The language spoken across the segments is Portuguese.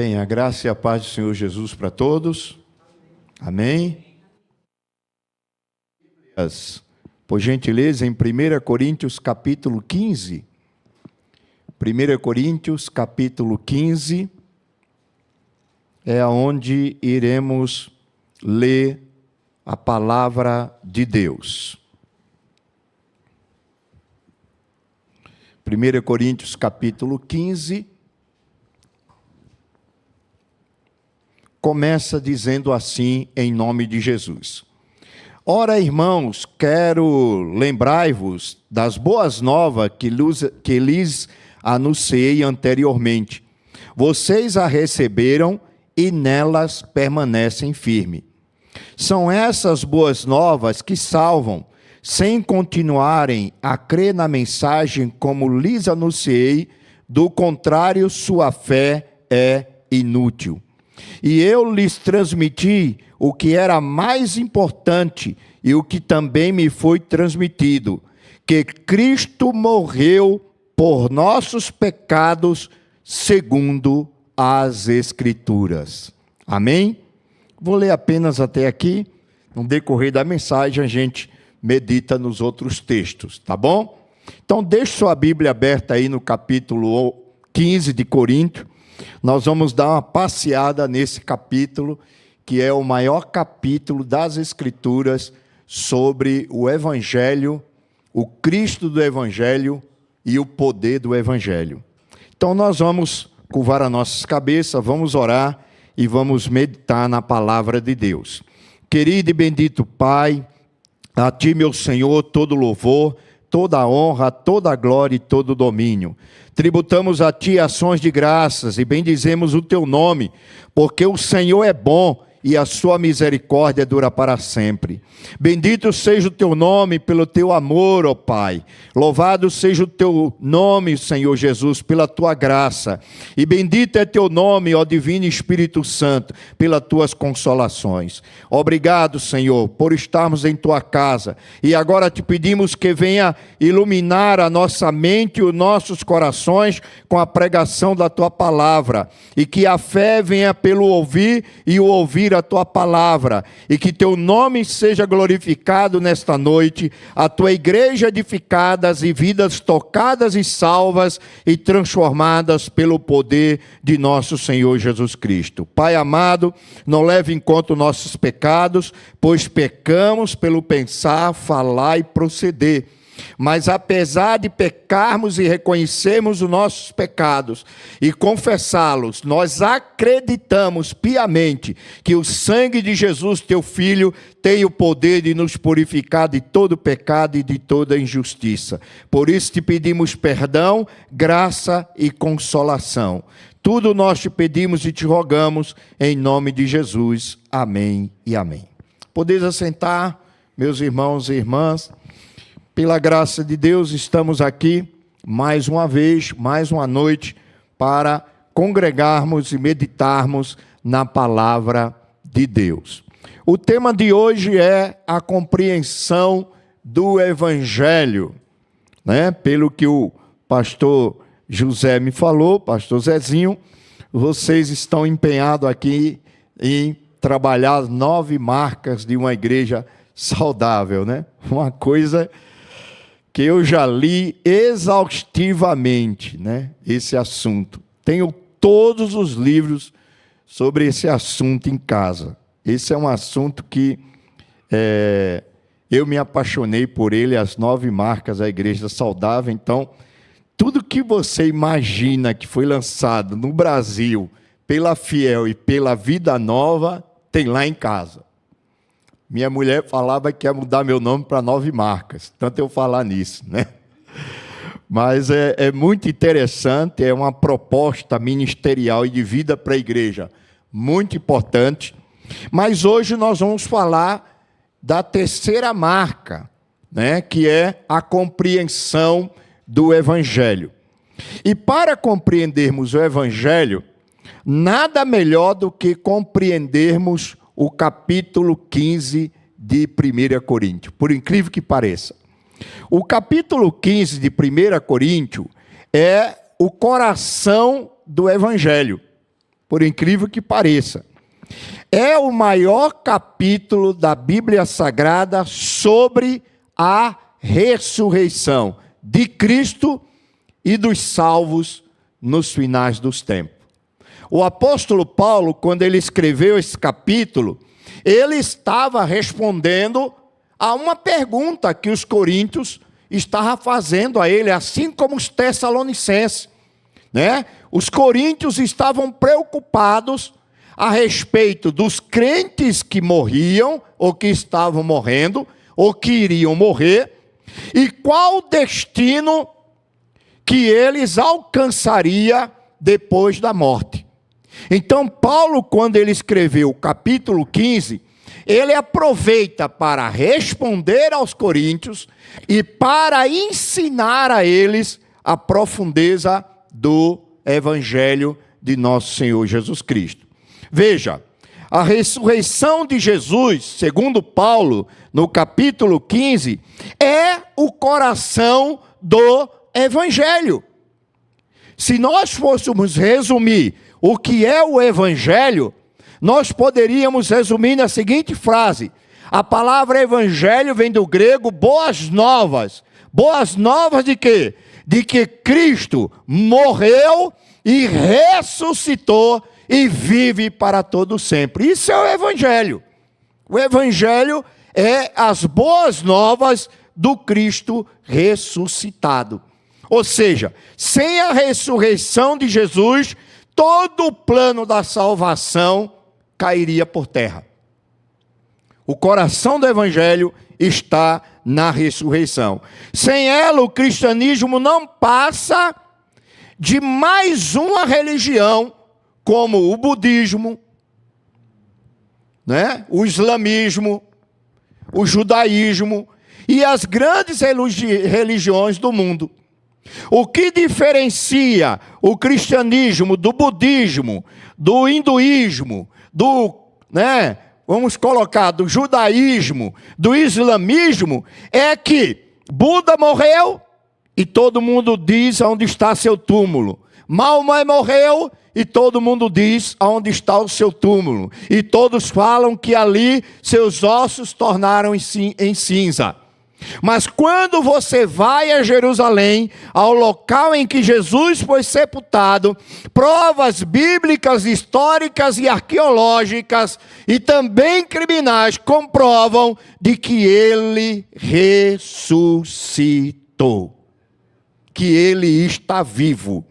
Bem, a graça e a paz do Senhor Jesus para todos. Amém. Por gentileza, em 1 Coríntios capítulo 15. 1 Coríntios capítulo 15 é onde iremos ler a palavra de Deus. 1 Coríntios capítulo 15 começa dizendo assim, em nome de Jesus. Ora, irmãos, quero lembrar-vos das boas novas que lhes anunciei anteriormente. Vocês a receberam e nelas permanecem firmes. São essas boas novas que salvam, sem continuarem a crer na mensagem como lhes anunciei, do contrário, sua fé é inútil. E eu lhes transmiti o que era mais importante e o que também me foi transmitido, que Cristo morreu por nossos pecados segundo as Escrituras. Amém? Vou ler apenas até aqui. No decorrer da mensagem a gente medita nos outros textos, tá bom? Então deixe sua Bíblia aberta aí no capítulo 15 de Coríntios. Nós vamos dar uma passeada nesse capítulo, que é o maior capítulo das Escrituras sobre o Evangelho, o Cristo do Evangelho e o poder do Evangelho. Então nós vamos curvar as nossas cabeças, vamos orar e vamos meditar na palavra de Deus. Querido e bendito Pai, a Ti, meu Senhor, todo louvor, toda a honra, toda a glória e todo o domínio. Tributamos a Ti ações de graças e bendizemos o Teu nome, porque o Senhor é bom e a sua misericórdia dura para sempre. Bendito seja o Teu nome pelo Teu amor, ó Pai. Louvado seja o Teu nome, Senhor Jesus, pela Tua graça. E bendito é Teu nome, ó Divino Espírito Santo, pelas Tuas consolações. Obrigado, Senhor, por estarmos em Tua casa. E agora Te pedimos que venha iluminar a nossa mente e os nossos corações com a pregação da Tua palavra. E que a fé venha pelo ouvir e o ouvir a Tua palavra, e que Teu nome seja glorificado nesta noite, a Tua igreja edificada e vidas tocadas e salvas e transformadas pelo poder de nosso Senhor Jesus Cristo. Pai amado, não leve em conta os nossos pecados, pois pecamos pelo pensar, falar e proceder. Mas apesar de pecarmos e reconhecermos os nossos pecados e confessá-los, nós acreditamos piamente que o sangue de Jesus, Teu Filho, tem o poder de nos purificar de todo pecado e de toda injustiça. Por isso Te pedimos perdão, graça e consolação. Tudo nós Te pedimos e Te rogamos em nome de Jesus. Amém e amém. Podeis assentar, meus irmãos e irmãs. Pela graça de Deus, estamos aqui mais uma vez, mais uma noite, para congregarmos e meditarmos na palavra de Deus. O tema de hoje é a compreensão do Evangelho, né? Pelo que o pastor José me falou, pastor Zezinho, vocês estão empenhados aqui em trabalhar as 9 marcas de uma igreja saudável, né? Uma coisa que eu já li exaustivamente, né, esse assunto. Tenho todos os livros sobre esse assunto em casa. Esse é um assunto que eu me apaixonei por ele, as 9 marcas da Igreja Saudável. Então, tudo que você imagina que foi lançado no Brasil pela Fiel e pela Vida Nova, tem lá em casa. Minha mulher falava que ia mudar meu nome para 9 marcas, tanto eu falar nisso, né? Mas é muito interessante, é uma proposta ministerial e de vida para a igreja, muito importante. Mas hoje nós vamos falar da terceira marca, né? Que é a compreensão do Evangelho. E para compreendermos o Evangelho, nada melhor do que compreendermos o capítulo 15 de 1 Coríntios, por incrível que pareça. O capítulo 15 de 1 Coríntios é o coração do Evangelho. por incrível que pareça. É o maior capítulo da Bíblia Sagrada sobre a ressurreição de Cristo e dos salvos nos finais dos tempos. O apóstolo Paulo, quando ele escreveu esse capítulo, ele estava respondendo a uma pergunta que os coríntios estavam fazendo a ele, assim como os tessalonicenses, né? Os coríntios estavam preocupados a respeito dos crentes que morriam, ou que estavam morrendo, ou que iriam morrer, e qual o destino que eles alcançariam depois da morte. Então, Paulo, quando ele escreveu o capítulo 15, ele aproveita para responder aos coríntios e para ensinar a eles a profundeza do evangelho de nosso Senhor Jesus Cristo. Veja, a ressurreição de Jesus, segundo Paulo, no capítulo 15, é o coração do evangelho. Se nós fôssemos resumir o que é o evangelho, nós poderíamos resumir na seguinte frase: a palavra evangelho vem do grego boas novas. Boas novas de quê? De que Cristo morreu e ressuscitou e vive para todo sempre. Isso é o evangelho. O evangelho é as boas novas do Cristo ressuscitado. Ou seja, sem a ressurreição de Jesus, todo o plano da salvação cairia por terra. O coração do evangelho está na ressurreição. Sem ela, o cristianismo não passa de mais uma religião, como o budismo, né? O islamismo, o judaísmo e as grandes religiões do mundo. O que diferencia o cristianismo do budismo, do hinduísmo, vamos colocar, do judaísmo, do islamismo, é que Buda morreu e todo mundo diz onde está seu túmulo. Maomé morreu e todo mundo diz onde está o seu túmulo. E todos falam que ali seus ossos tornaram em cinza. Mas quando você vai a Jerusalém, ao local em que Jesus foi sepultado, provas bíblicas, históricas e arqueológicas e também criminais comprovam de que ele ressuscitou, que ele está vivo.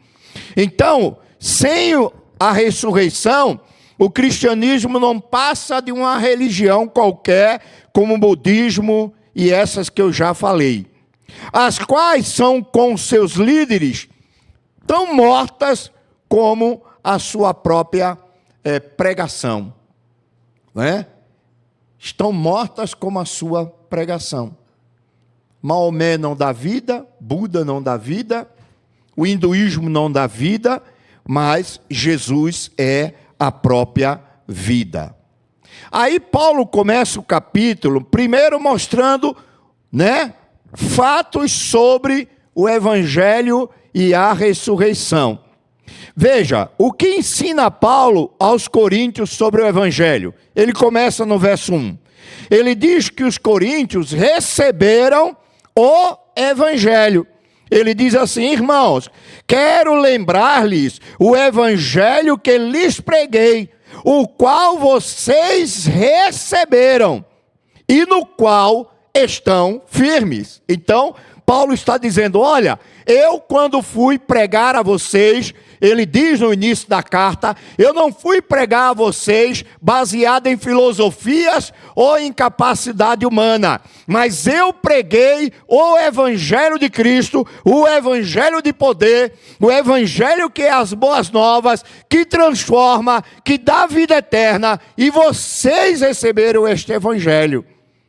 Então, sem a ressurreição, o cristianismo não passa de uma religião qualquer, como o budismo e essas que eu já falei, as quais são com seus líderes tão mortas como a sua própria pregação, não é? Estão mortas como a sua pregação. Maomé não dá vida, Buda não dá vida, o hinduísmo não dá vida, mas Jesus é a própria vida. Aí Paulo começa o capítulo, primeiro mostrando, fatos sobre o evangelho e a ressurreição. Veja, o que ensina Paulo aos coríntios sobre o evangelho? Ele começa no verso 1. Ele diz que os coríntios receberam o evangelho. Ele diz assim: irmãos, quero lembrar-lhes o evangelho que lhes preguei, o qual vocês receberam e no qual estão firmes. Então, Paulo está dizendo: olha, eu quando fui pregar a vocês, ele diz no início da carta, eu não fui pregar a vocês baseado em filosofias ou em capacidade humana, mas eu preguei o evangelho de Cristo, o evangelho de poder, o evangelho que é as boas novas, que transforma, que dá vida eterna, e vocês receberam este evangelho.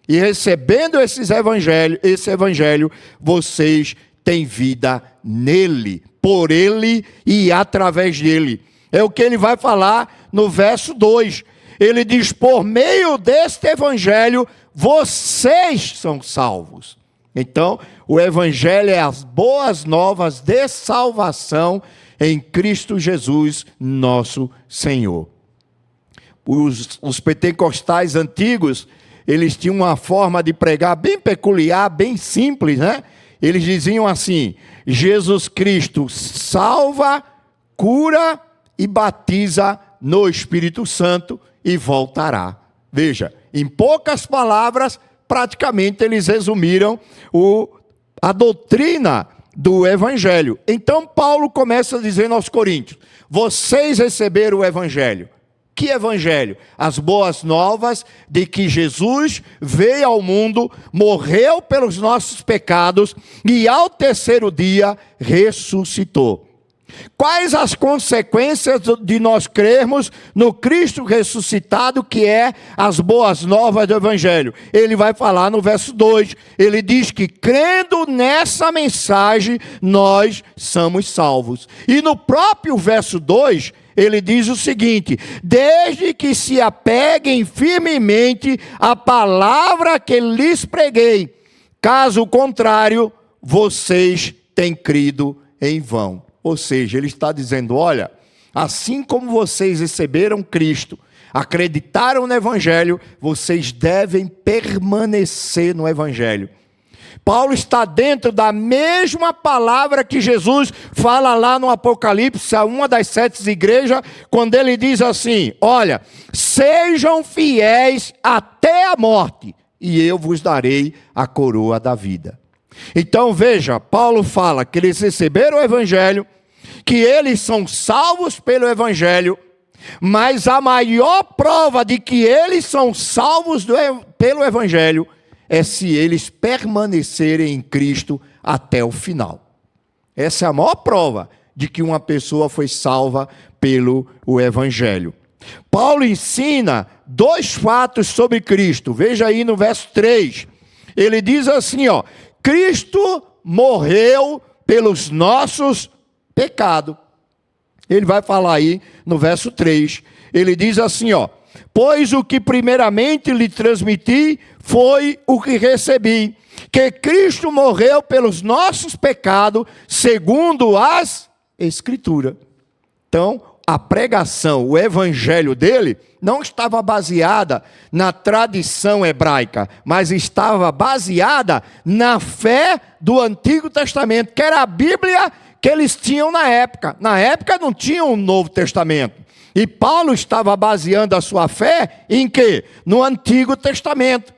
E recebendo esse evangelho, vocês têm vida nele, por ele e através dele. É o que ele vai falar no verso 2. Ele diz: por meio deste evangelho, vocês são salvos. Então, o evangelho é as boas novas de salvação em Cristo Jesus, nosso Senhor. Os pentecostais antigos, eles tinham uma forma de pregar bem peculiar, bem simples, né? Eles diziam assim: Jesus Cristo salva, cura e batiza no Espírito Santo e voltará. Veja, em poucas palavras, praticamente eles resumiram a doutrina do Evangelho. Então Paulo começa dizendo aos coríntios: vocês receberam o Evangelho. Que Evangelho? As boas novas de que Jesus veio ao mundo, morreu pelos nossos pecados e ao terceiro dia ressuscitou. Quais as consequências de nós crermos no Cristo ressuscitado, que é as boas novas do Evangelho? Ele vai falar no verso 2, ele diz que crendo nessa mensagem, nós somos salvos. E no próprio verso 2, ele diz o seguinte: desde que se apeguem firmemente à palavra que lhes preguei, caso contrário, vocês têm crido em vão. Ou seja, ele está dizendo: olha, assim como vocês receberam Cristo, acreditaram no Evangelho, vocês devem permanecer no Evangelho. Paulo está dentro da mesma palavra que Jesus fala lá no Apocalipse, a uma das 7 igrejas, quando ele diz assim: olha, sejam fiéis até a morte, e eu vos darei a coroa da vida. Então veja, Paulo fala que eles receberam o Evangelho, que eles são salvos pelo Evangelho, mas a maior prova de que eles são salvos pelo Evangelho é se eles permanecerem em Cristo até o final. Essa é a maior prova de que uma pessoa foi salva pelo Evangelho. Paulo ensina 2 fatos sobre Cristo. Veja aí no verso 3. Ele diz assim, ó: Cristo morreu pelos nossos pecados. Ele vai falar aí no verso 3. Ele diz assim, ó: pois o que primeiramente lhe transmiti foi o que recebi, que Cristo morreu pelos nossos pecados, segundo as Escrituras. Então, a pregação, o evangelho dele, não estava baseada na tradição hebraica, mas estava baseada na fé do Antigo Testamento, que era a Bíblia que eles tinham na época. Na época não tinha um Novo Testamento. E Paulo estava baseando a sua fé em quê? No Antigo Testamento.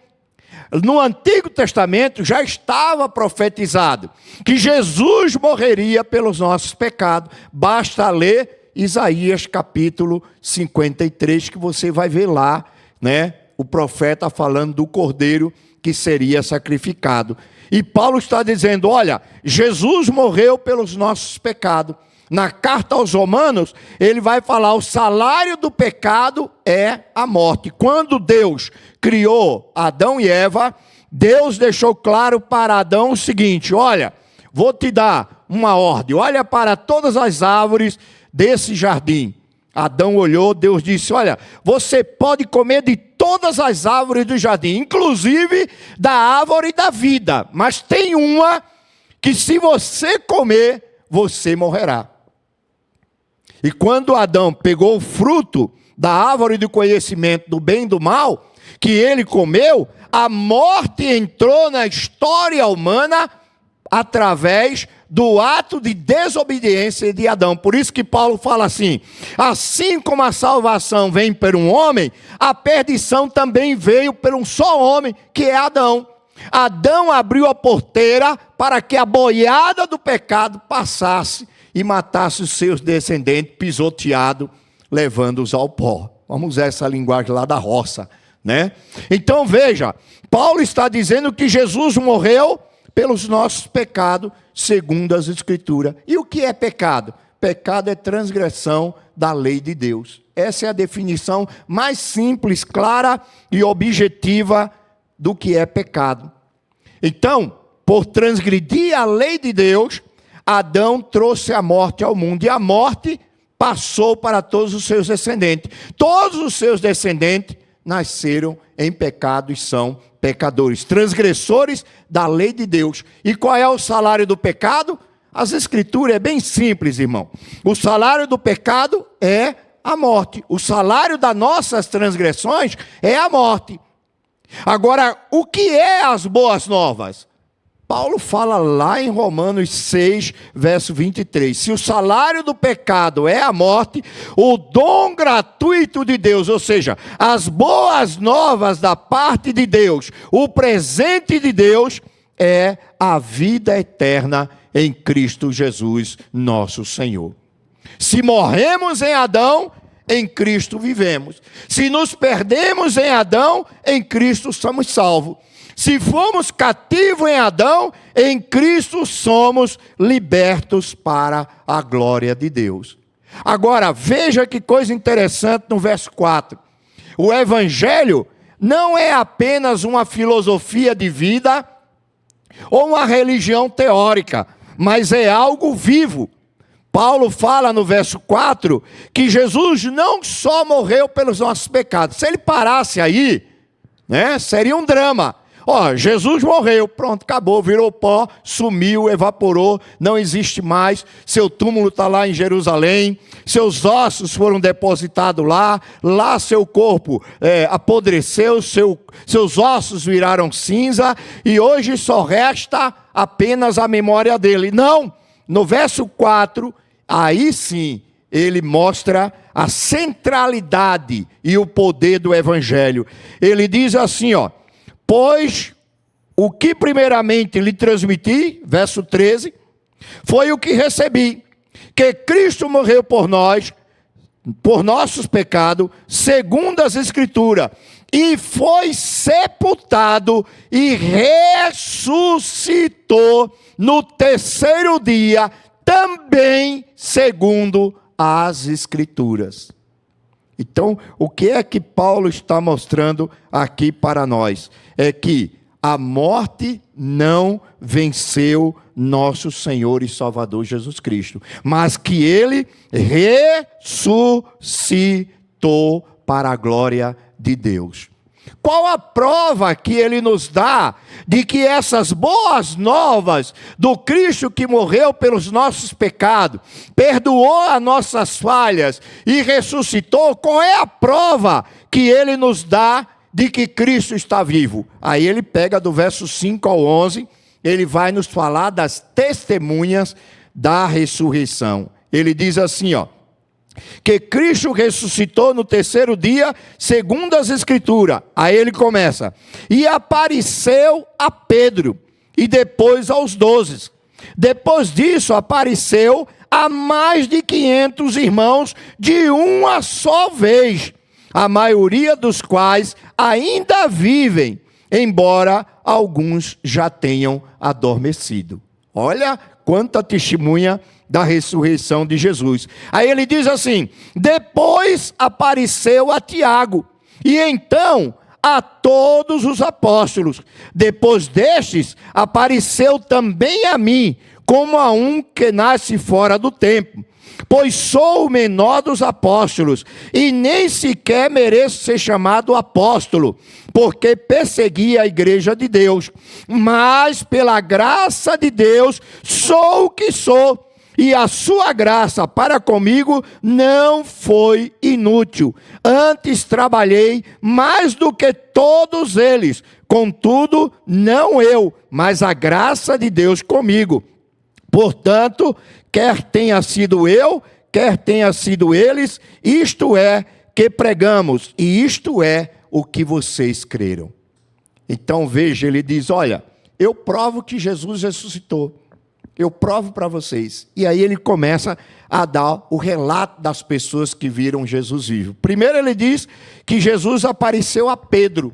No Antigo Testamento já estava profetizado que Jesus morreria pelos nossos pecados. Basta ler Isaías capítulo 53, que você vai ver lá, né? O profeta falando do cordeiro que seria sacrificado. E Paulo está dizendo: olha, Jesus morreu pelos nossos pecados. Na carta aos Romanos, ele vai falar: o salário do pecado é a morte. Quando Deus criou Adão e Eva, Deus deixou claro para Adão o seguinte: olha, vou te dar uma ordem, olha para todas as árvores desse jardim. Adão olhou, Deus disse: olha, você pode comer de todas as árvores do jardim, inclusive da árvore da vida, mas tem uma que se você comer, você morrerá. E quando Adão pegou o fruto da árvore do conhecimento do bem e do mal, que ele comeu, a morte entrou na história humana através do ato de desobediência de Adão. Por isso que Paulo fala assim: assim como a salvação vem por um homem, a perdição também veio por um só homem, que é Adão. Adão abriu a porteira para que a boiada do pecado passasse e matasse os seus descendentes, pisoteado, levando-os ao pó. Vamos usar essa linguagem lá da roça, né? Então veja, Paulo está dizendo que Jesus morreu pelos nossos pecados, segundo as Escrituras. E o que é pecado? Pecado é transgressão da lei de Deus. Essa é a definição mais simples, clara e objetiva do que é pecado. Então, por transgredir a lei de Deus, Adão trouxe a morte ao mundo, e a morte passou para todos os seus descendentes. Todos os seus descendentes nasceram em pecado e são pecadores, transgressores da lei de Deus. E qual é o salário do pecado? As escrituras é bem simples, irmão. O salário do pecado é a morte. O salário das nossas transgressões é a morte. Agora, o que é as boas novas? Paulo fala lá em Romanos 6, verso 23. Se o salário do pecado é a morte, o dom gratuito de Deus, ou seja, as boas novas da parte de Deus, o presente de Deus, é a vida eterna em Cristo Jesus, nosso Senhor. Se morremos em Adão, em Cristo vivemos. Se nos perdemos em Adão, em Cristo somos salvos. Se fomos cativos em Adão, em Cristo somos libertos para a glória de Deus. Agora, veja que coisa interessante no verso 4. O Evangelho não é apenas uma filosofia de vida ou uma religião teórica, mas é algo vivo. Paulo fala no verso 4 que Jesus não só morreu pelos nossos pecados. Se ele parasse aí, seria um drama. Jesus morreu, pronto, acabou, virou pó, sumiu, evaporou, não existe mais, seu túmulo está lá em Jerusalém, seus ossos foram depositados lá seu corpo apodreceu, seus ossos viraram cinza, e hoje só resta apenas a memória dele. Não, no verso 4, aí sim, ele mostra a centralidade e o poder do Evangelho. Ele diz assim, pois o que primeiramente lhe transmiti, verso 13, foi o que recebi, que Cristo morreu por nós, por nossos pecados, segundo as Escrituras, e foi sepultado e ressuscitou no terceiro dia, também segundo as Escrituras. Então, o que é que Paulo está mostrando aqui para nós? É que a morte não venceu nosso Senhor e Salvador Jesus Cristo, mas que Ele ressuscitou para a glória de Deus. Qual a prova que Ele nos dá de que essas boas novas do Cristo que morreu pelos nossos pecados, perdoou as nossas falhas e ressuscitou? Qual é a prova que Ele nos dá de que Cristo está vivo? Aí ele pega do verso 5 ao 11, ele vai nos falar das testemunhas da ressurreição. Ele diz assim, que Cristo ressuscitou no terceiro dia, segundo as Escrituras. Aí ele começa, e apareceu a Pedro, e depois aos 12. Depois disso apareceu a mais de 500 irmãos de uma só vez, a maioria dos quais ainda vivem, embora alguns já tenham adormecido. Olha quanta testemunha da ressurreição de Jesus. Aí ele diz assim, depois apareceu a Tiago, e então a todos os apóstolos. Depois destes, apareceu também a mim, como a um que nasce fora do tempo. Pois sou o menor dos apóstolos, e nem sequer mereço ser chamado apóstolo, porque persegui a igreja de Deus. Mas pela graça de Deus, sou o que sou, e a sua graça para comigo não foi inútil. Antes trabalhei mais do que todos eles, contudo, não eu, mas a graça de Deus comigo. Portanto, quer tenha sido eu, quer tenha sido eles, isto é que pregamos, e isto é o que vocês creram. Então veja, ele diz, olha, eu provo que Jesus ressuscitou, eu provo para vocês. E aí ele começa a dar o relato das pessoas que viram Jesus vivo. Primeiro ele diz que Jesus apareceu a Pedro.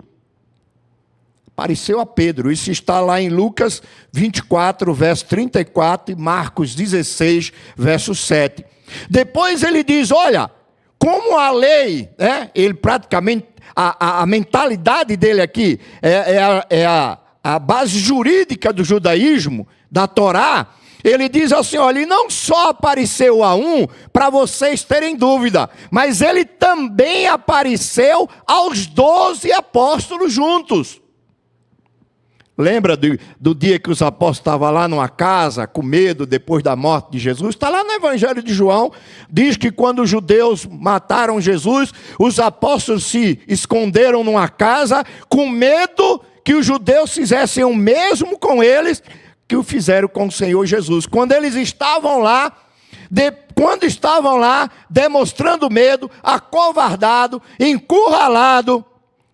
Apareceu a Pedro, isso está lá em Lucas 24, verso 34, e Marcos 16, verso 7. Depois ele diz, olha, como a lei, ele praticamente, a mentalidade dele aqui é a base jurídica do judaísmo, da Torá. Ele diz assim, olha, ele não só apareceu a um para vocês terem dúvida, mas ele também apareceu aos 12 apóstolos juntos. Lembra do dia que os apóstolos estavam lá numa casa, com medo, depois da morte de Jesus? Está lá no Evangelho de João, diz que quando os judeus mataram Jesus, os apóstolos se esconderam numa casa, com medo que os judeus fizessem o mesmo com eles, que o fizeram com o Senhor Jesus. Quando estavam lá, demonstrando medo, acovardado, encurralado,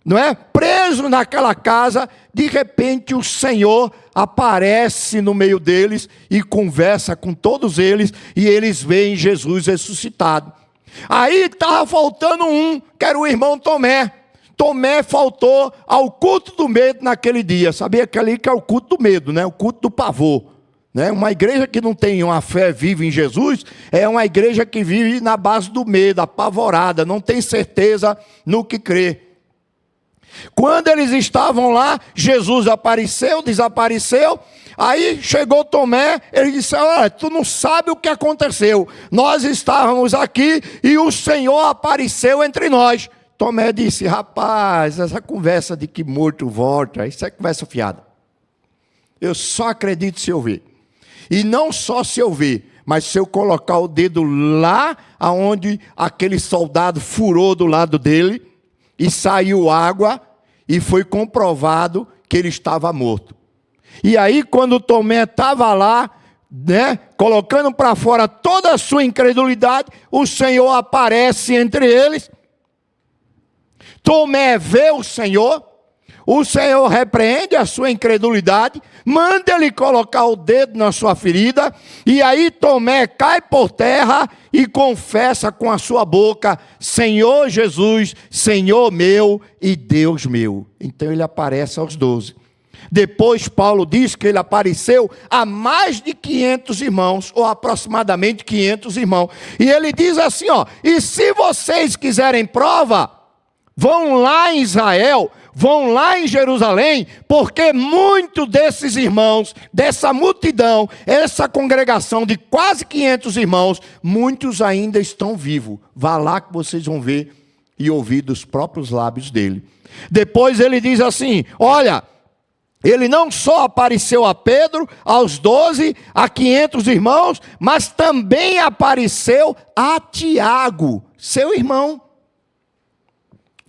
não é? Preso naquela casa, de repente o Senhor aparece no meio deles e conversa com todos eles, e eles veem Jesus ressuscitado. Aí estava faltando um, que era o irmão Tomé. Tomé faltou ao culto do medo naquele dia. Sabia que ali que é o culto do medo, né? O culto do pavor. Né? Uma igreja que não tem uma fé viva em Jesus é uma igreja que vive na base do medo, apavorada, não tem certeza no que crê. Quando eles estavam lá, Jesus apareceu, desapareceu. Aí chegou Tomé, ele disse: olha, tu não sabe o que aconteceu. Nós estávamos aqui e o Senhor apareceu entre nós. Tomé disse: rapaz, essa conversa de que morto volta, isso é conversa fiada. Eu só acredito se eu ver. E não só se eu ver, mas se eu colocar o dedo lá aonde aquele soldado furou do lado dele, e saiu água, e foi comprovado que ele estava morto. E aí, quando Tomé estava lá, né, colocando para fora toda a sua incredulidade, o Senhor aparece entre eles. Tomé vê o Senhor repreende a sua incredulidade, manda ele colocar o dedo na sua ferida, e aí Tomé cai por terra e confessa com a sua boca: Senhor Jesus, Senhor meu e Deus meu. Então ele aparece aos 12. Depois Paulo diz que ele apareceu a mais de 500 irmãos, ou aproximadamente 500 irmãos. E ele diz assim, e se vocês quiserem prova, vão lá em Israel, vão lá em Jerusalém, porque muitos desses irmãos, dessa multidão, essa congregação de quase 500 irmãos, muitos ainda estão vivos. Vá lá que vocês vão ver e ouvir dos próprios lábios dele. Depois ele diz assim, olha, ele não só apareceu a Pedro, aos 12, a 500 irmãos, mas também apareceu a Tiago, seu irmão,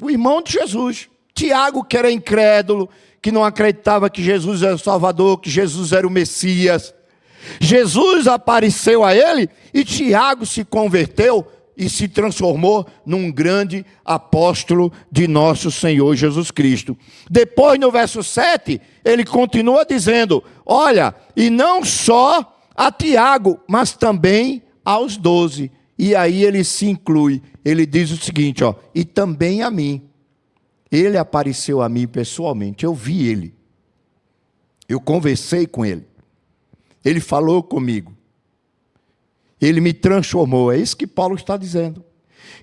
o irmão de Jesus. Tiago, que era incrédulo, que não acreditava que Jesus era o Salvador, que Jesus era o Messias. Jesus apareceu a ele e Tiago se converteu e se transformou num grande apóstolo de nosso Senhor Jesus Cristo. Depois, no verso 7, ele continua dizendo, olha, e não só a Tiago, mas também aos 12. E aí ele se inclui, ele diz o seguinte, e também a mim. Ele apareceu a mim pessoalmente, eu vi ele, eu conversei com ele, ele falou comigo, ele me transformou, é isso que Paulo está dizendo.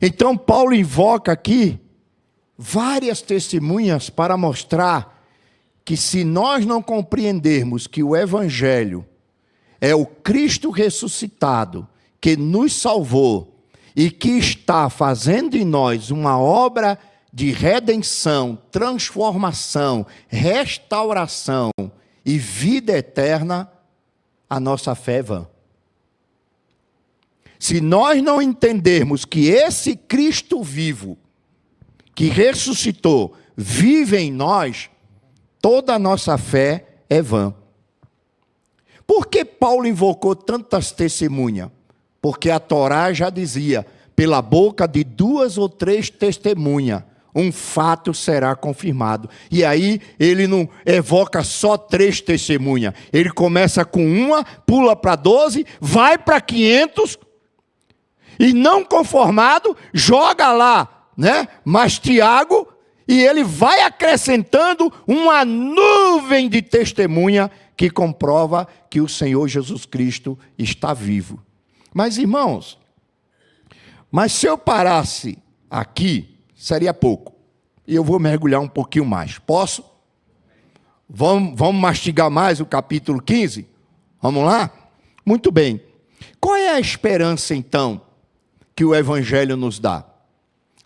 Então Paulo invoca aqui várias testemunhas para mostrar que se nós não compreendermos que o Evangelho é o Cristo ressuscitado, que nos salvou e que está fazendo em nós uma obra de redenção, transformação, restauração e vida eterna, a nossa fé é vã. Se nós não entendermos que esse Cristo vivo, que ressuscitou, vive em nós, toda a nossa fé é vã. Por que Paulo invocou tantas testemunhas? Porque a Torá já dizia, pela boca de 2 ou 3 testemunhas, um fato será confirmado. E aí ele não evoca só 3 testemunhas. Ele começa com uma, pula para 12, vai para 500, e não conformado, joga lá, né? Mas Tiago, e ele vai acrescentando uma nuvem de testemunha que comprova que o Senhor Jesus Cristo está vivo. Mas irmãos, se eu parasse aqui, seria pouco. E eu vou mergulhar um pouquinho mais. Posso? Vamos mastigar mais o capítulo 15? Vamos lá? Muito bem. Qual é a esperança, então, que o Evangelho nos dá?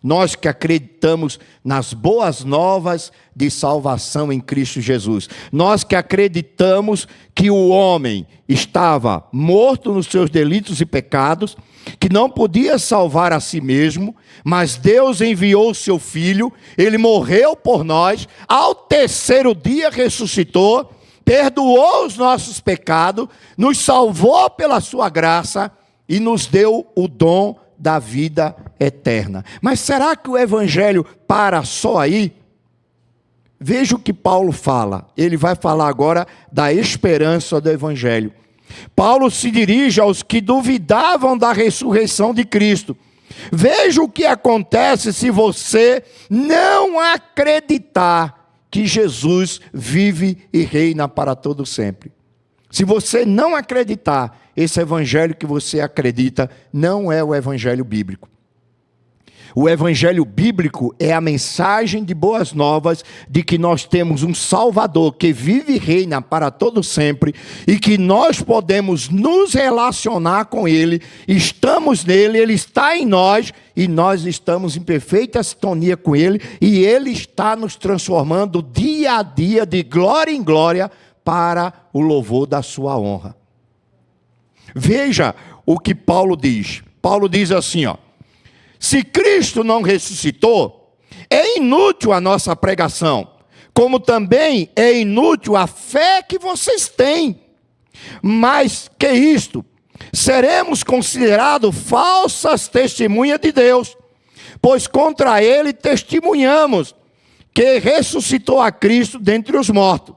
nós que acreditamos nas boas novas de salvação em Cristo Jesus. Nós que acreditamos que o homem estava morto nos seus delitos e pecados, que não podia salvar a si mesmo, mas Deus enviou o seu Filho, ele morreu por nós, ao terceiro dia ressuscitou, perdoou os nossos pecados, nos salvou pela sua graça e nos deu o dom da vida eterna. Mas será que o evangelho para só aí? Veja o que Paulo fala. Ele vai falar agora da esperança do evangelho. Paulo se dirige aos que duvidavam da ressurreição de Cristo. Veja o que acontece se você não acreditar que Jesus vive e reina para todo sempre. Se você não acreditar, esse evangelho que você acredita não é o evangelho bíblico. O evangelho bíblico é a mensagem de boas novas de que nós temos um Salvador que vive e reina para todo sempre e que nós podemos nos relacionar com Ele, estamos nele, Ele está em nós e nós estamos em perfeita sintonia com Ele e Ele está nos transformando dia a dia de glória em glória para o louvor da sua honra. Veja o que Paulo diz. Paulo diz assim, ó: se Cristo não ressuscitou, é inútil a nossa pregação, como também é inútil a fé que vocês têm. Mas que isto? Seremos considerados falsas testemunhas de Deus, pois contra ele testemunhamos que ressuscitou a Cristo dentre os mortos.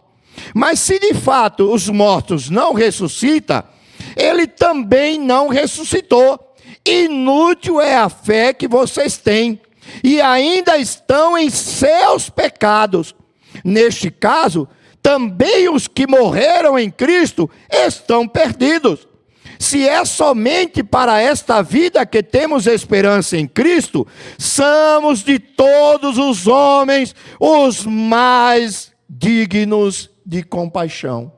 Mas se de fato os mortos não ressuscitam, ele também não ressuscitou. Inútil é a fé que vocês têm, e ainda estão em seus pecados. Neste caso, também os que morreram em Cristo estão perdidos. Se é somente para esta vida que temos esperança em Cristo, somos de todos os homens os mais dignos de compaixão.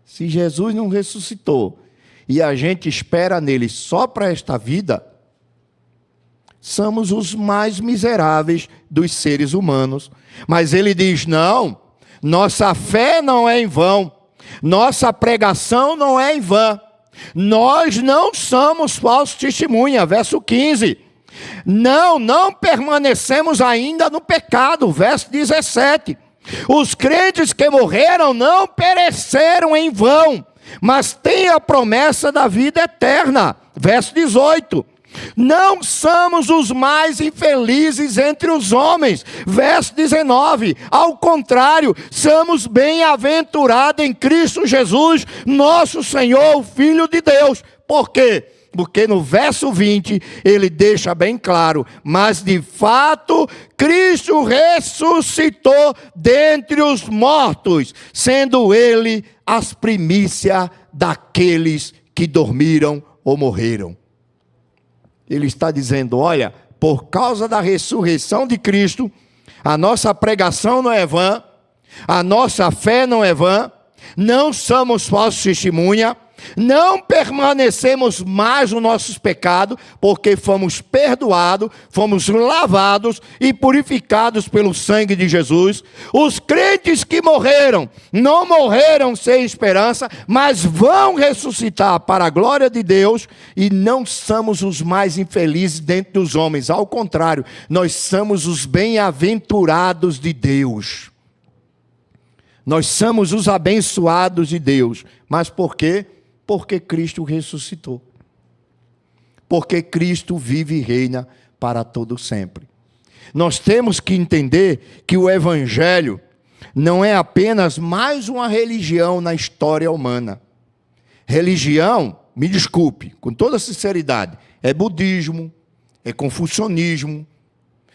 Se Jesus não ressuscitou e a gente espera nele só para esta vida, somos os mais miseráveis dos seres humanos. Mas ele diz, não, nossa fé não é em vão, nossa pregação não é em vão, nós não somos falsos testemunhas, verso 15. Não permanecemos ainda no pecado, verso 17. Os crentes que morreram não pereceram em vão, mas têm a promessa da vida eterna. Verso 18. Não somos os mais infelizes entre os homens. Verso 19. Ao contrário, somos bem-aventurados em Cristo Jesus, nosso Senhor, o Filho de Deus. Por quê? Porque no verso 20 ele deixa bem claro: mas de fato Cristo ressuscitou dentre os mortos, sendo ele as primícias daqueles que dormiram ou morreram. Ele está dizendo, olha, por causa da ressurreição de Cristo, a nossa pregação não é vã, a nossa fé não é vã, não somos falsos testemunhas, não permanecemos mais nos nossos pecados, porque fomos perdoados, fomos lavados e purificados pelo sangue de Jesus. Os crentes que morreram, não morreram sem esperança, mas vão ressuscitar para a glória de Deus, e não somos os mais infelizes dentre os homens, ao contrário, nós somos os bem-aventurados de Deus. Nós somos os abençoados de Deus. Mas por quê? Porque Cristo ressuscitou. Porque Cristo vive e reina para todo sempre. Nós temos que entender que o Evangelho não é apenas mais uma religião na história humana. Religião, me desculpe, com toda sinceridade, é budismo, é confucionismo,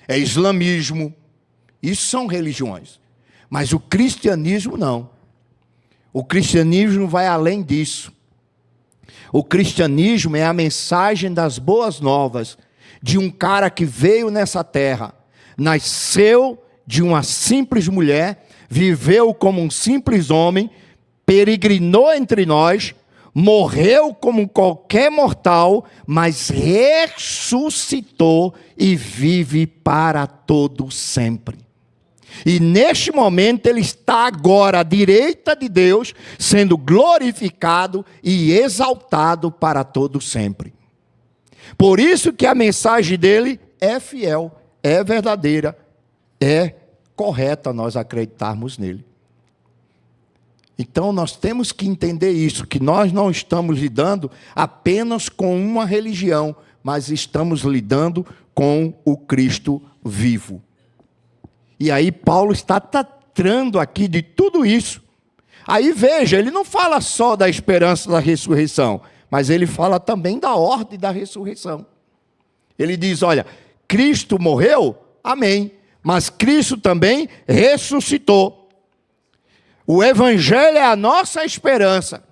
é islamismo. Isso são religiões. Mas o cristianismo não. O cristianismo vai além disso. O cristianismo é a mensagem das boas novas de um cara que veio nessa terra, nasceu de uma simples mulher, viveu como um simples homem, peregrinou entre nós, morreu como qualquer mortal, mas ressuscitou e vive para todo sempre. E neste momento ele está agora à direita de Deus, sendo glorificado e exaltado para todo sempre. Por isso que a mensagem dele é fiel, é verdadeira, é correta nós acreditarmos nele. Então nós temos que entender isso, que nós não estamos lidando apenas com uma religião, mas estamos lidando com o Cristo vivo. E aí Paulo está tratando aqui de tudo isso. Aí veja, ele não fala só da esperança da ressurreição, mas ele fala também da ordem da ressurreição. Ele diz, olha, Cristo morreu, amém, mas Cristo também ressuscitou. O Evangelho é a nossa esperança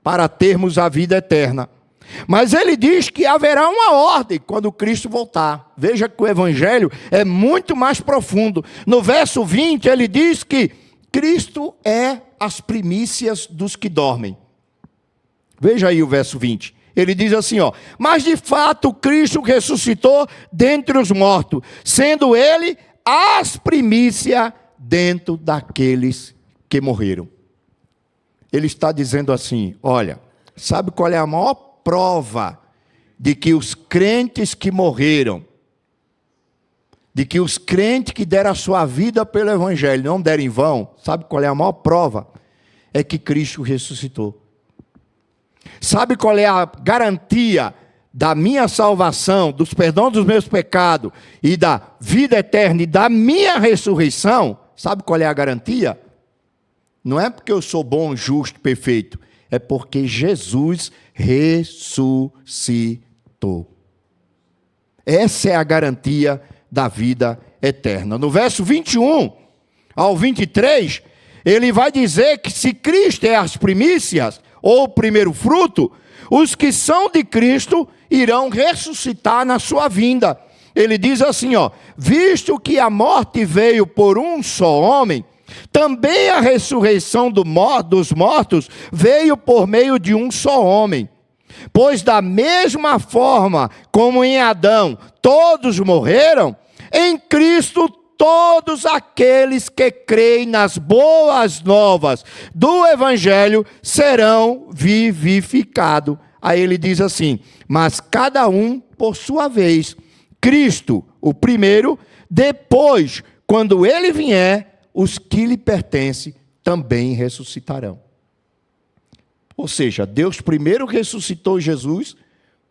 para termos a vida eterna. Mas ele diz que haverá uma ordem quando Cristo voltar. Veja que o Evangelho é muito mais profundo. No verso 20 ele diz que Cristo é as primícias dos que dormem. Veja aí o verso 20. Ele diz assim, ó, mas de fato Cristo ressuscitou dentre os mortos, sendo ele as primícias dentro daqueles que morreram. Ele está dizendo assim, olha, sabe qual é a maior prova de que os crentes que morreram, de que os crentes que deram a sua vida pelo Evangelho não deram em vão? Sabe qual é a maior prova? É que Cristo ressuscitou. Sabe qual é a garantia da minha salvação, dos perdão dos meus pecados e da vida eterna e da minha ressurreição? Sabe qual é a garantia? Não é porque eu sou bom, justo, perfeito. É porque Jesus ressuscitou. Essa é a garantia da vida eterna. No verso 21 ao 23, ele vai dizer que se Cristo é as primícias, ou o primeiro fruto, os que são de Cristo irão ressuscitar na sua vinda. Ele diz assim, ó, visto que a morte veio por um só homem, também a ressurreição dos mortos veio por meio de um só homem. Pois da mesma forma como em Adão todos morreram, em Cristo todos aqueles que creem nas boas novas do Evangelho serão vivificados. Aí ele diz assim, mas cada um por sua vez. Cristo, o primeiro, depois, quando ele vier, os que lhe pertencem também ressuscitarão. Ou seja, Deus primeiro ressuscitou Jesus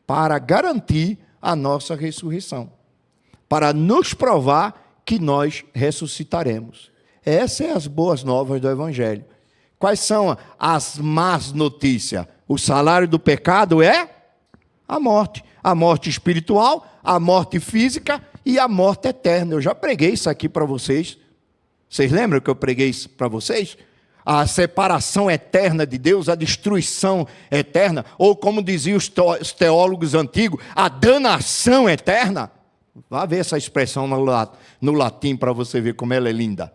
para garantir a nossa ressurreição, para nos provar que nós ressuscitaremos. Essas são as boas novas do Evangelho. Quais são as más notícias? O salário do pecado é a morte espiritual, a morte física e a morte eterna. Eu já preguei isso aqui para vocês. Vocês lembram que eu preguei isso para vocês? A separação eterna de Deus, a destruição eterna, ou como diziam os teólogos antigos, a danação eterna. Vá ver essa expressão no latim para você ver como ela é linda,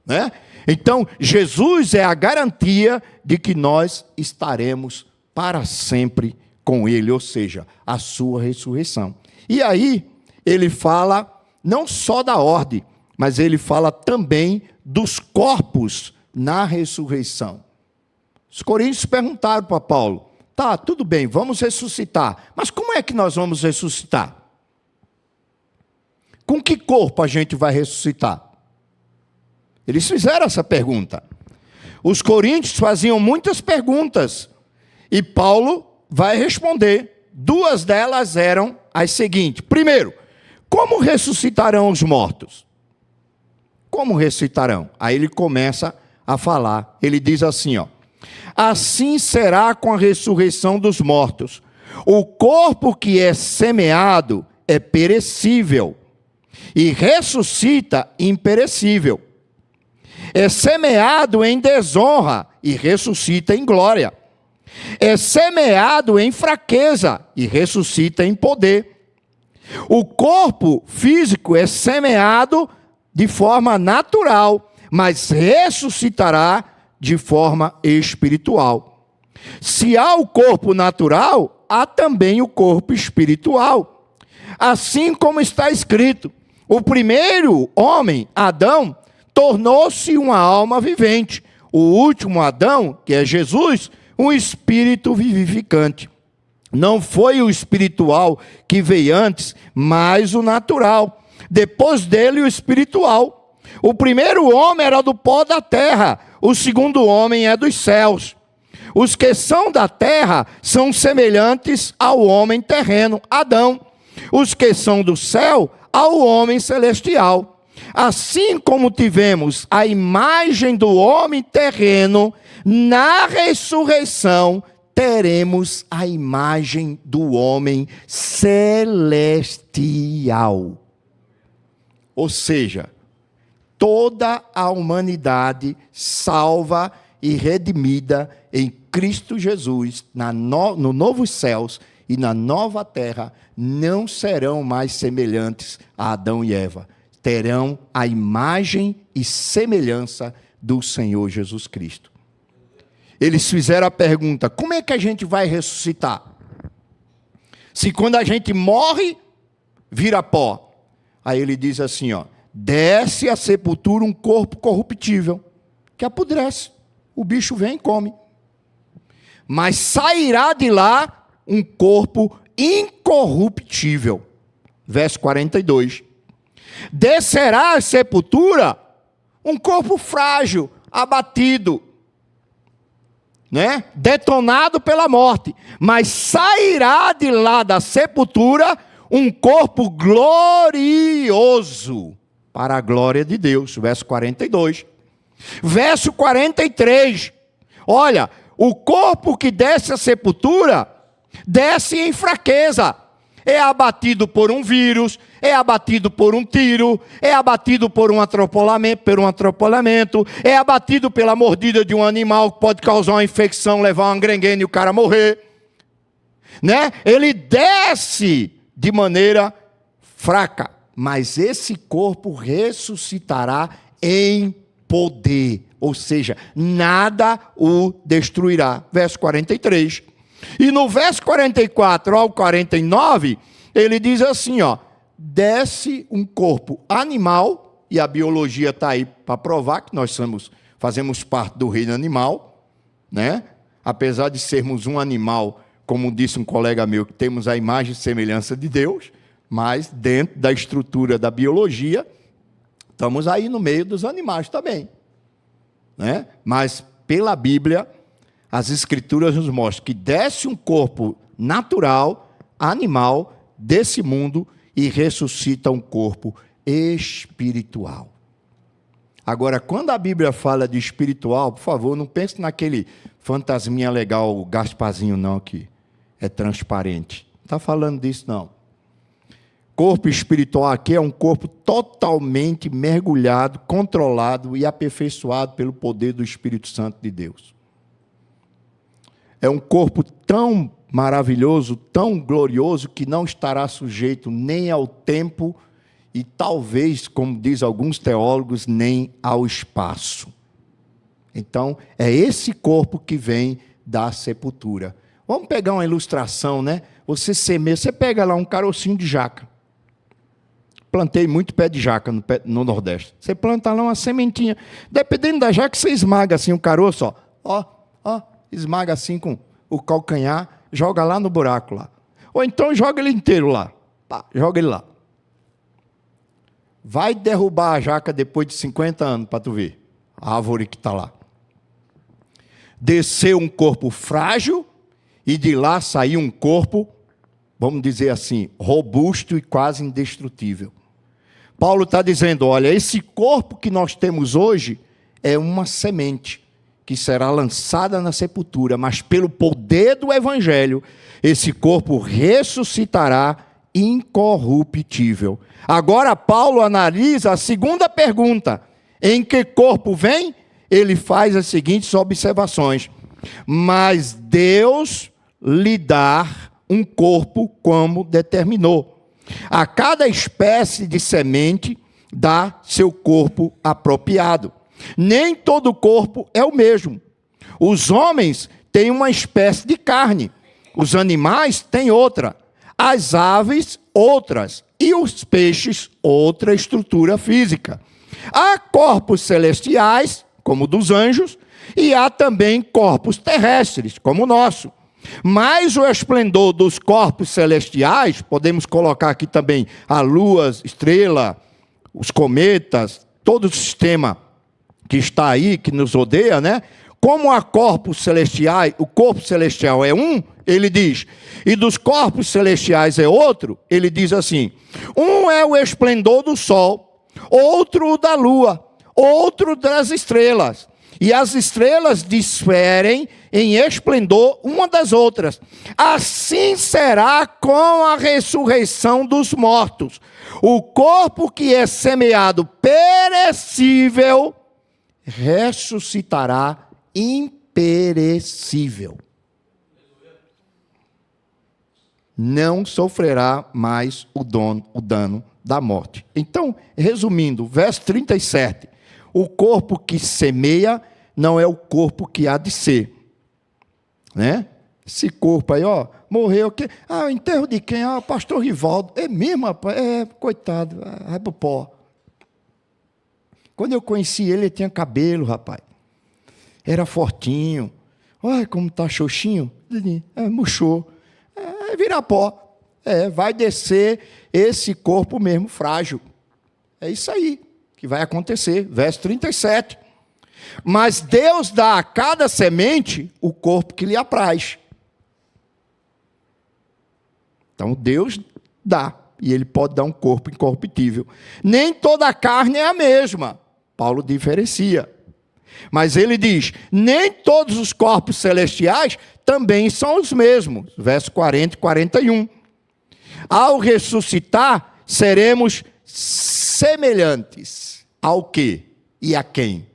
né? Então, Jesus é a garantia de que nós estaremos para sempre com Ele, ou seja, a sua ressurreição. E aí, ele fala não só da ordem, mas ele fala também dos corpos na ressurreição. Os coríntios perguntaram para Paulo, tá, tudo bem, vamos ressuscitar, mas como é que nós vamos ressuscitar? Com que corpo a gente vai ressuscitar? Eles fizeram essa pergunta. Os coríntios faziam muitas perguntas, e Paulo vai responder. Duas delas eram as seguintes. Primeiro, como ressuscitarão os mortos? Como ressuscitarão? Aí ele começa a falar. Ele diz assim, ó: assim será com a ressurreição dos mortos. O corpo que é semeado é perecível e ressuscita imperecível. É semeado em desonra e ressuscita em glória. É semeado em fraqueza e ressuscita em poder. O corpo físico é semeado de forma natural, mas ressuscitará de forma espiritual. Se há o corpo natural, há também o corpo espiritual. Assim como está escrito, o primeiro homem, Adão, tornou-se uma alma vivente. O último Adão, que é Jesus, um espírito vivificante. Não foi o espiritual que veio antes, mas o natural. Depois dele, o espiritual. O primeiro homem era do pó da terra, o segundo homem é dos céus. Os que são da terra são semelhantes ao homem terreno, Adão. Os que são do céu, ao homem celestial. Assim como tivemos a imagem do homem terreno, na ressurreição teremos a imagem do homem celestial. Ou seja, toda a humanidade salva e redimida em Cristo Jesus, no novos céus e na nova terra, não serão mais semelhantes a Adão e Eva. Terão a imagem e semelhança do Senhor Jesus Cristo. Eles fizeram a pergunta: como é que a gente vai ressuscitar? Se quando a gente morre, vira pó. Aí ele diz assim, ó: desce à sepultura um corpo corruptível, que apodrece. O bicho vem e come. Mas sairá de lá um corpo incorruptível. Verso 42. Descerá à sepultura um corpo frágil, abatido, né? Detonado pela morte. Mas sairá de lá da sepultura um corpo glorioso, para a glória de Deus. Verso 42. Verso 43. Olha, o corpo que desce à sepultura, desce em fraqueza. É abatido por um vírus, é abatido por um tiro, é abatido por um atropelamento, é abatido pela mordida de um animal que pode causar uma infecção, levar uma gangrena e o cara morrer. Né? Ele desce de maneira fraca, mas esse corpo ressuscitará em poder, ou seja, nada o destruirá. Verso 43. E no verso 44 ao 49, ele diz assim, ó: desce um corpo animal, e a biologia está aí para provar que nós fazemos parte do reino animal, né? Apesar de sermos um animal, como disse um colega meu, que temos a imagem e semelhança de Deus, mas dentro da estrutura da biologia, estamos aí no meio dos animais também, né? Mas pela Bíblia, as Escrituras nos mostram que desce um corpo natural, animal, desse mundo, e ressuscita um corpo espiritual. Agora, quando a Bíblia fala de espiritual, por favor, não pense naquele fantasminha legal, o Gasparzinho não, que é transparente. Não está falando disso, não. Corpo espiritual aqui é um corpo totalmente mergulhado, controlado e aperfeiçoado pelo poder do Espírito Santo de Deus. É um corpo tão maravilhoso, tão glorioso, que não estará sujeito nem ao tempo e talvez, como diz alguns teólogos, nem ao espaço. Então, é esse corpo que vem da sepultura. Vamos pegar uma ilustração, né? Você semeia, você pega lá um carocinho de jaca. Plantei muito pé de jaca no Nordeste. Você planta lá uma sementinha. Dependendo da jaca, você esmaga assim o caroço, ó, esmaga assim com o calcanhar, joga lá no buraco lá. Ou então joga ele inteiro lá. Tá, joga ele lá. Vai derrubar a jaca depois de 50 anos para tu ver a árvore que está lá. Desceu um corpo frágil e de lá saiu um corpo, vamos dizer assim, robusto e quase indestrutível. Paulo está dizendo, olha, esse corpo que nós temos hoje é uma semente que será lançada na sepultura, mas pelo poder do Evangelho, esse corpo ressuscitará incorruptível. Agora Paulo analisa a segunda pergunta: em que corpo vem? Ele faz as seguintes observações: mas Deus lhe dá um corpo como determinou. A cada espécie de semente dá seu corpo apropriado. Nem todo corpo é o mesmo. Os homens têm uma espécie de carne. Os animais têm outra. As aves, outras. E os peixes, outra estrutura física. Há corpos celestiais, como o dos anjos, e há também corpos terrestres, como o nosso. Mas o esplendor dos corpos celestiais, podemos colocar aqui também a lua, estrela, os cometas, todo o sistema que está aí, que nos rodeia, né? Como há corpos celestiais, o corpo celestial é um, ele diz, e dos corpos celestiais é outro, ele diz assim: um é o esplendor do sol, outro o da lua, outro das estrelas. E as estrelas diferem em esplendor uma das outras. Assim será com a ressurreição dos mortos. O corpo que é semeado perecível ressuscitará imperecível. Não sofrerá mais o dano da morte. Então, resumindo, verso 37. O corpo que semeia não é o corpo que há de ser. Né? Esse corpo aí, ó, morreu. Enterro de quem? Pastor Rivaldo. É mesmo, rapaz? Coitado, vai pro pó. Quando eu conheci ele tinha cabelo, rapaz. Era fortinho. Olha como está xoxinho. Murchou. Vira pó. Vai descer esse corpo mesmo, frágil. É isso aí que vai acontecer. Verso 37. Mas Deus dá a cada semente o corpo que lhe apraz. Então Deus dá. E Ele pode dar um corpo incorruptível. Nem toda a carne é a mesma. Paulo diferencia. Mas ele diz, nem todos os corpos celestiais também são os mesmos. Verso 40 e 41. Ao ressuscitar, seremos semelhantes. Ao quê? E a quem?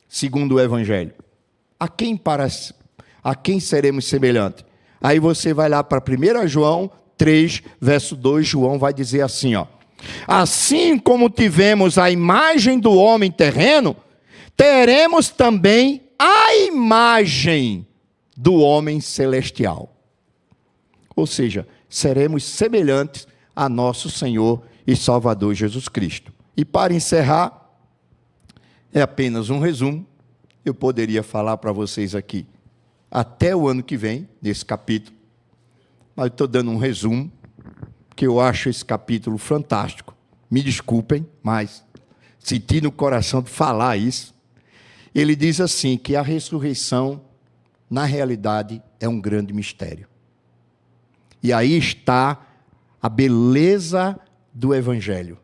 Segundo o Evangelho. A quem seremos semelhantes? Aí você vai lá para 1 João 3, verso 2, João vai dizer assim, ó. Assim como tivemos a imagem do homem terreno, teremos também a imagem do homem celestial. Ou seja, seremos semelhantes a nosso Senhor e Salvador Jesus Cristo. E para encerrar, é apenas um resumo. Eu poderia falar para vocês aqui até o ano que vem, nesse capítulo, mas eu estou dando um resumo, porque eu acho esse capítulo fantástico. Me desculpem, mas senti no coração de falar isso. Ele diz assim, que a ressurreição, na realidade, é um grande mistério. E aí está a beleza do Evangelho.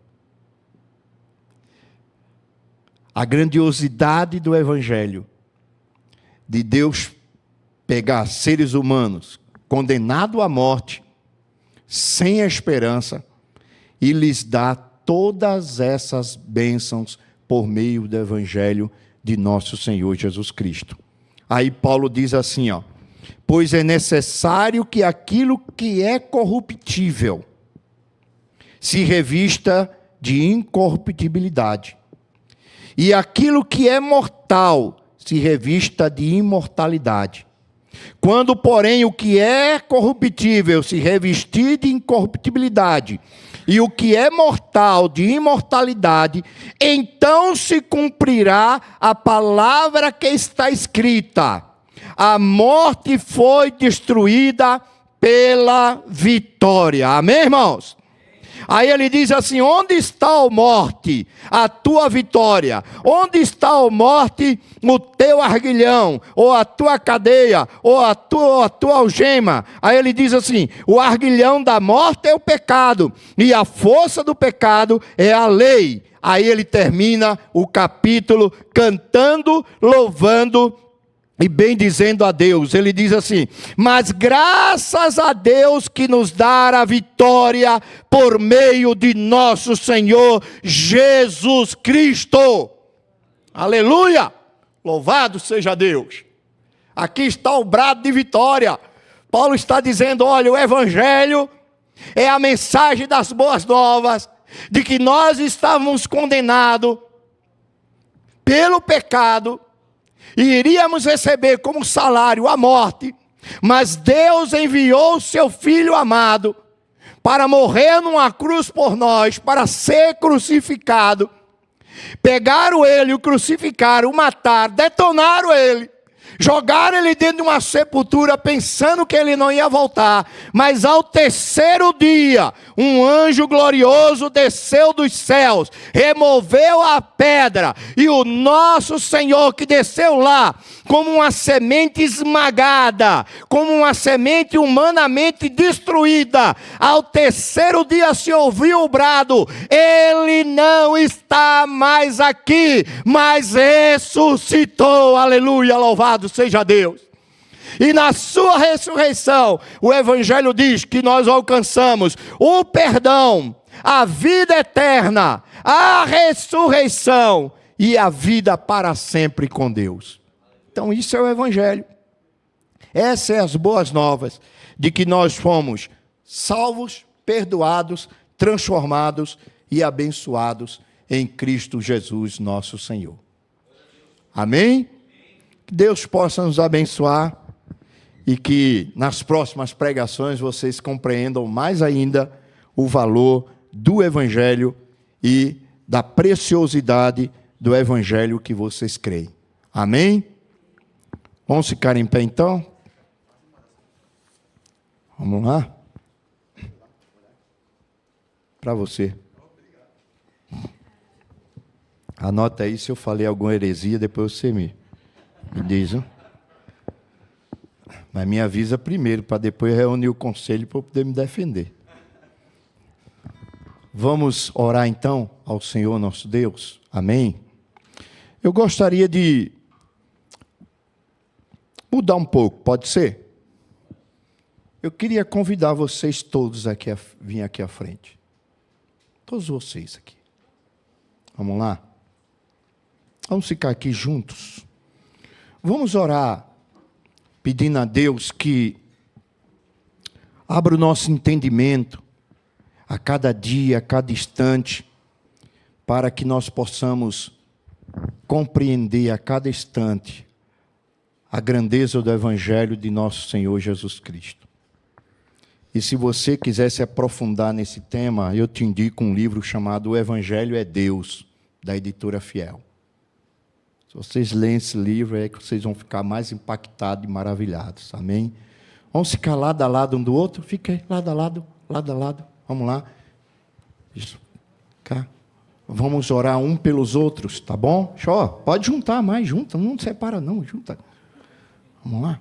A grandiosidade do Evangelho, de Deus pegar seres humanos condenados à morte, sem esperança, e lhes dar todas essas bênçãos por meio do Evangelho de nosso Senhor Jesus Cristo. Aí Paulo diz assim, ó, pois é necessário que aquilo que é corruptível se revista de incorruptibilidade, e aquilo que é mortal se revista de imortalidade. Quando, porém, o que é corruptível se revestir de incorruptibilidade, e o que é mortal de imortalidade, então se cumprirá a palavra que está escrita: a morte foi destruída pela vitória. Amém, irmãos? Aí ele diz assim, onde está, ó morte, a tua vitória? Onde está, ó morte, o teu arguilhão, ou a tua cadeia, ou a tua algema? Aí ele diz assim, o arguilhão da morte é o pecado, e a força do pecado é a lei. Aí ele termina o capítulo cantando, louvando e bendizendo a Deus. Ele diz assim, mas graças a Deus que nos dá a vitória por meio de nosso Senhor Jesus Cristo. Aleluia! Louvado seja Deus. Aqui está o brado de vitória. Paulo está dizendo, olha, o Evangelho é a mensagem das boas novas, de que nós estávamos condenados pelo pecado, e iríamos receber como salário a morte, mas Deus enviou o seu Filho amado para morrer numa cruz por nós, para ser crucificado. Pegaram ele, o crucificaram, o mataram, detonaram ele, jogaram ele dentro de uma sepultura pensando que ele não ia voltar. Mas ao terceiro dia, um anjo glorioso desceu dos céus, removeu a pedra, e o nosso Senhor, que desceu lá como uma semente esmagada, como uma semente humanamente destruída, ao terceiro dia se ouviu o brado: ele não está mais aqui, mas ressuscitou. Aleluia, louvado seja Deus. E na sua ressurreição, o Evangelho diz que nós alcançamos o perdão, a vida eterna, a ressurreição e a vida para sempre com Deus. Então isso é o Evangelho. Essas são as boas novas de que nós fomos salvos, perdoados, transformados e abençoados em Cristo Jesus, nosso Senhor. Amém? Que Deus possa nos abençoar e que nas próximas pregações vocês compreendam mais ainda o valor do Evangelho e da preciosidade do Evangelho que vocês creem. Amém? Vamos ficar em pé então? Vamos lá? Para você. Anota aí, se eu falei alguma heresia, depois você me diz. Hein? Mas me avisa primeiro, para depois reunir o conselho para eu poder me defender. Vamos orar então ao Senhor nosso Deus. Amém? Eu gostaria de mudar um pouco, pode ser? Eu queria convidar vocês todos aqui a vir aqui à frente. Todos vocês aqui. Vamos lá? Vamos ficar aqui juntos. Vamos orar, pedindo a Deus que abra o nosso entendimento a cada dia, a cada instante, para que nós possamos compreender a cada instante a grandeza do Evangelho de nosso Senhor Jesus Cristo. E se você quiser se aprofundar nesse tema, eu te indico um livro chamado O Evangelho é Deus, da editora Fiel. Se vocês lerem esse livro, é que vocês vão ficar mais impactados e maravilhados. Amém? Vamos ficar lado a lado um do outro? Fica aí, lado a lado, lado a lado. Vamos lá. Isso. Cá. Vamos orar um pelos outros, tá bom? Pode juntar mais, junta, não separa não, junta. Vamos lá?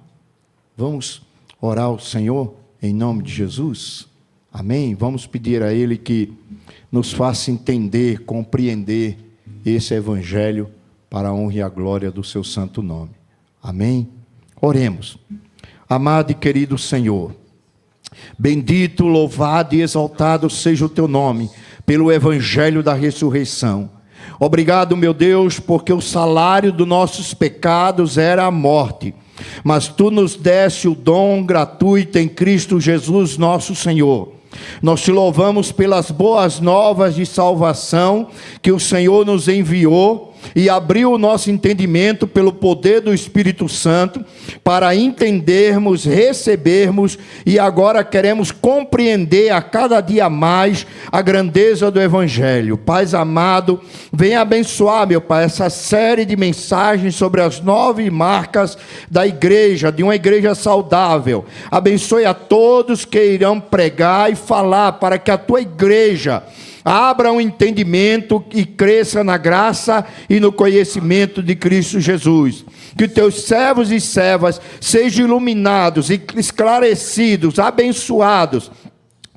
Vamos orar ao Senhor em nome de Jesus? Amém? Vamos pedir a Ele que nos faça entender, compreender esse Evangelho para a honra e a glória do seu santo nome. Amém? Oremos. Amado e querido Senhor, bendito, louvado e exaltado seja o teu nome pelo Evangelho da ressurreição. Obrigado, meu Deus, porque o salário dos nossos pecados era a morte, mas tu nos deste o dom gratuito em Cristo Jesus, nosso Senhor. Nós te louvamos pelas boas novas de salvação que o Senhor nos enviou e abriu o nosso entendimento pelo poder do Espírito Santo para entendermos, recebermos e agora queremos compreender a cada dia mais a grandeza do Evangelho. Pai amado, venha abençoar, meu Pai, essa série de mensagens sobre as 9 marcas da igreja, de uma igreja saudável. Abençoe a todos que irão pregar e falar para que a tua igreja abra um entendimento e cresça na graça e no conhecimento de Cristo Jesus. Que teus servos e servas sejam iluminados, esclarecidos, abençoados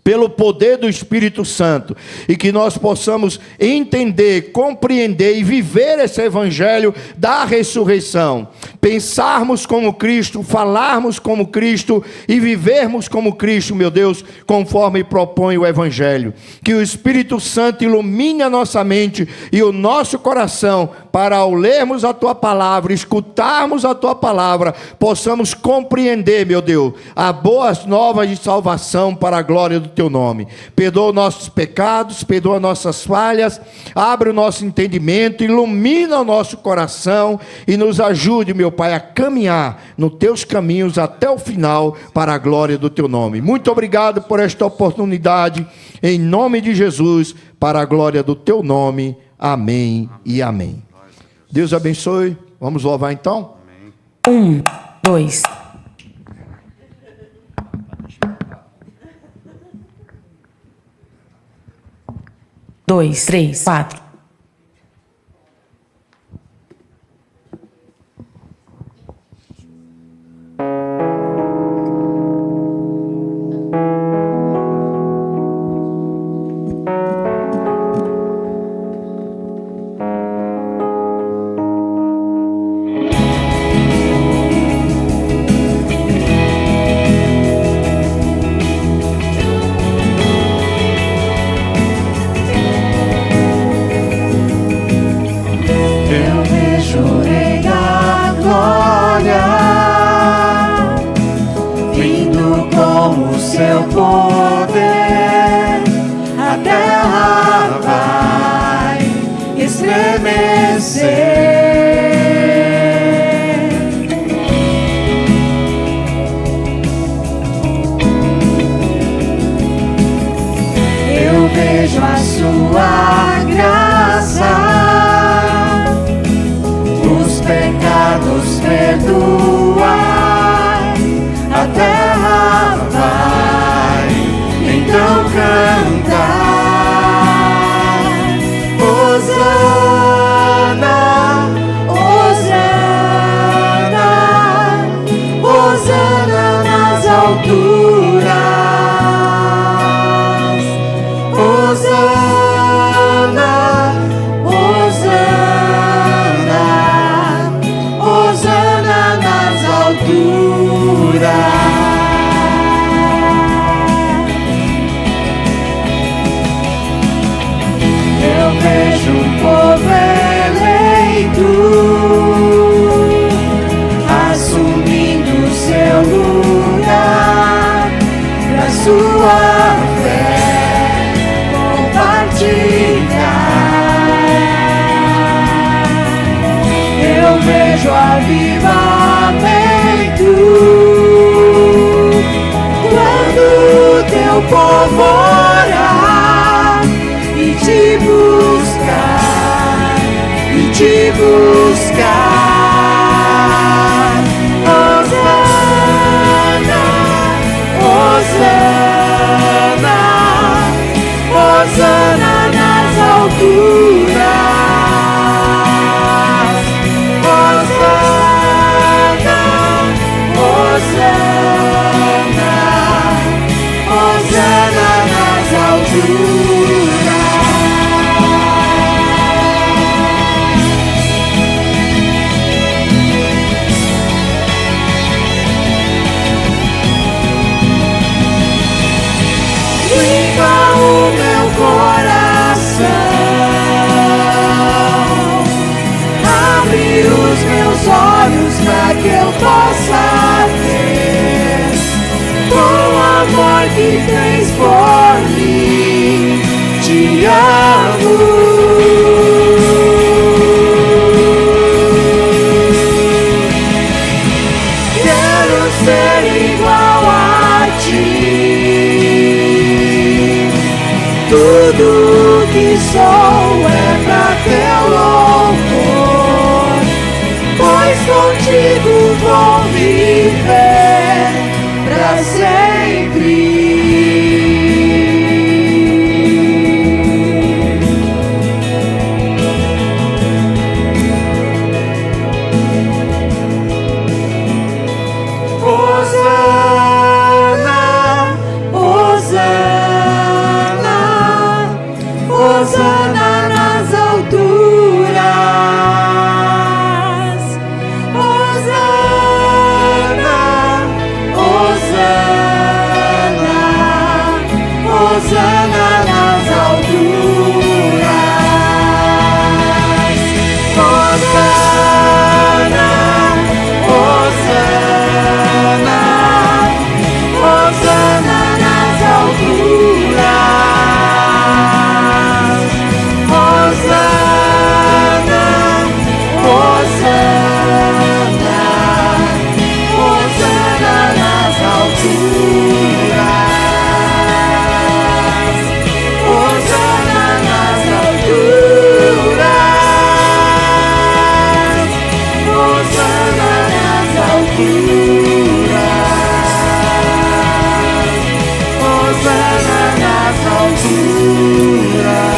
pelo poder do Espírito Santo, e que nós possamos entender, compreender e viver esse Evangelho da ressurreição, pensarmos como Cristo, falarmos como Cristo e vivermos como Cristo, meu Deus, conforme propõe o Evangelho. Que o Espírito Santo ilumine a nossa mente e o nosso coração, para ao lermos a Tua Palavra, escutarmos a Tua Palavra, possamos compreender, meu Deus, as boas novas de salvação para a glória do teu nome. Perdoa os nossos pecados, perdoa nossas falhas, abre o nosso entendimento, ilumina o nosso coração e nos ajude, meu Pai, a caminhar nos teus caminhos até o final para a glória do teu nome. Muito obrigado por esta oportunidade, em nome de Jesus, para a glória do teu nome. Amém e amém. Deus abençoe. Vamos louvar então? 1, 2. Dois, três, quatro. Seu poder, a terra vai estremecer. Eu vejo a sua graça, os pecados perdoar, a terra vai então cantar. Hosana, Hosana, Hosana nas alturas. Hosana, Hosana, Hosana nas alturas. Eu vejo o povo eleito assumindo seu lugar, pra sua fé compartilhar. Eu vejo avivamento quando teu povo orar e te buscar, e te buscar. Hosana, Hosana, Hosana nas alturas. Hosana, Hosana, Hosana nas alturas. Limpa o meu coração, abre os meus olhos para que eu possa ver com o amor que tens por mim. Te amo. Quero ser igual a ti. Tudo que sou é pra teu louvor, pois contigo vou viver pra sempre. Hosana, Hosana, Hosana nas alturas. Hosana, Hosana, Hosana nas alturas.